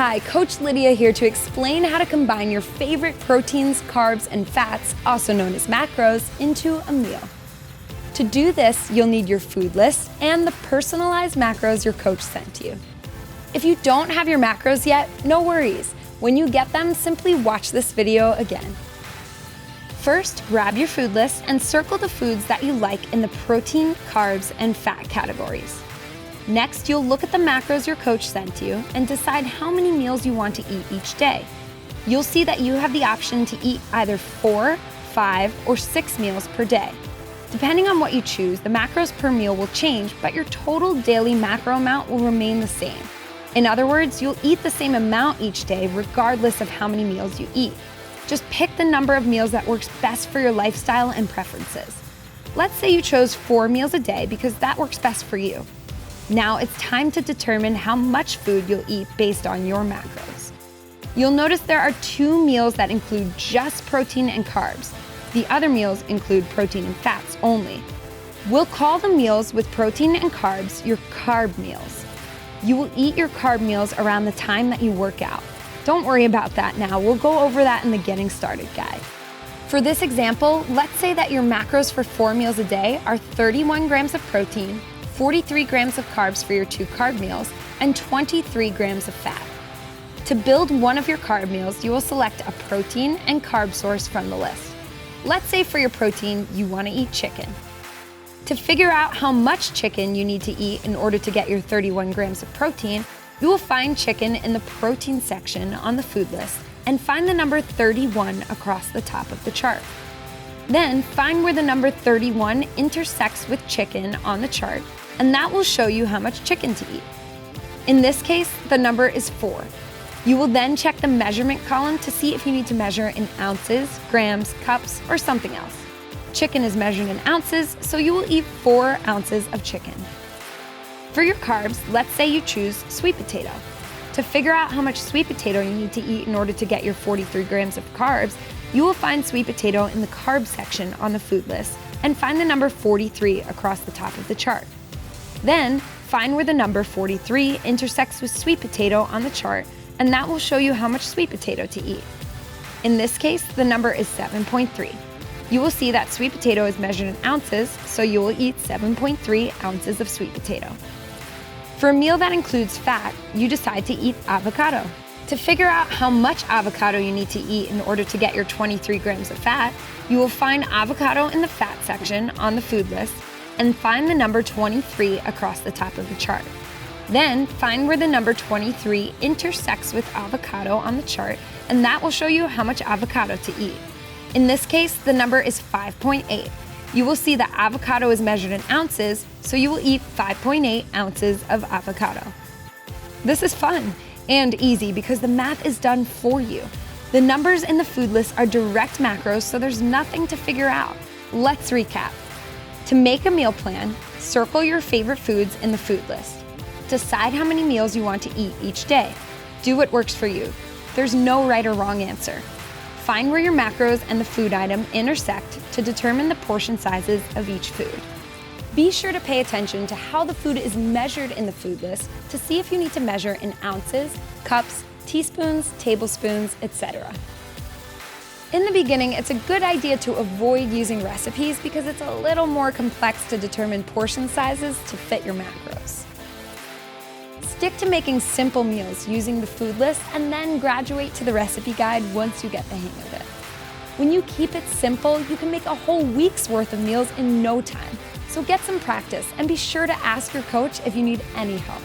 Hi, Coach Lydia here to explain how to combine your favorite proteins, carbs, and fats, also known as macros, into a meal. To do this, you'll need your food list and the personalized macros your coach sent you. If you don't have your macros yet, no worries. When you get them, simply watch this video again. First, grab your food list and circle the foods that you like in the protein, carbs, and fat categories. Next, you'll look at the macros your coach sent you and decide how many meals you want to eat each day. You'll see that you have the option to eat either 4, 5, or 6 meals per day. Depending on what you choose, the macros per meal will change, but your total daily macro amount will remain the same. In other words, you'll eat the same amount each day regardless of how many meals you eat. Just pick the number of meals that works best for your lifestyle and preferences. Let's say you chose 4 meals a day because that works best for you. Now it's time to determine how much food you'll eat based on your macros. You'll notice there are 2 meals that include just protein and carbs. The other meals include protein and fats only. We'll call the meals with protein and carbs your carb meals. You will eat your carb meals around the time that you work out. Don't worry about that now. We'll go over that in the Getting Started guide. For this example, let's say that your macros for 4 meals a day are 31 grams of protein, 43 grams of carbs for your 2 carb meals, and 23 grams of fat. To build one of your carb meals, you will select a protein and carb source from the list. Let's say for your protein, you want to eat chicken. To figure out how much chicken you need to eat in order to get your 31 grams of protein, you will find chicken in the protein section on the food list and find the number 31 across the top of the chart. Then find where the number 31 intersects with chicken on the chart, and that will show you how much chicken to eat. In this case, the number is 4. You will then check the measurement column to see if you need to measure in ounces, grams, cups, or something else. Chicken is measured in ounces, so you will eat 4 ounces of chicken. For your carbs, let's say you choose sweet potato. To figure out how much sweet potato you need to eat in order to get your 43 grams of carbs, you will find sweet potato in the carb section on the food list and find the number 43 across the top of the chart. Then, find where the number 43 intersects with sweet potato on the chart, and that will show you how much sweet potato to eat. In this case, the number is 7.3. You will see that sweet potato is measured in ounces, so you will eat 7.3 ounces of sweet potato. For a meal that includes fat, you decide to eat avocado. To figure out how much avocado you need to eat in order to get your 23 grams of fat, you will find avocado in the fat section on the food list and find the number 23 across the top of the chart. Then find where the number 23 intersects with avocado on the chart, and that will show you how much avocado to eat. In this case, the number is 5.8. You will see that avocado is measured in ounces, so you will eat 5.8 ounces of avocado. This is fun and easy because the math is done for you. The numbers in the food list are direct macros, so there's nothing to figure out. Let's recap. To make a meal plan, circle your favorite foods in the food list. Decide how many meals you want to eat each day. Do what works for you. There's no right or wrong answer. Find where your macros and the food item intersect to determine the portion sizes of each food. Be sure to pay attention to how the food is measured in the food list to see if you need to measure in ounces, cups, teaspoons, tablespoons, etc. In the beginning, it's a good idea to avoid using recipes because it's a little more complex to determine portion sizes to fit your macros. Stick to making simple meals using the food list and then graduate to the recipe guide once you get the hang of it. When you keep it simple, you can make a whole week's worth of meals in no time. So get some practice and be sure to ask your coach if you need any help.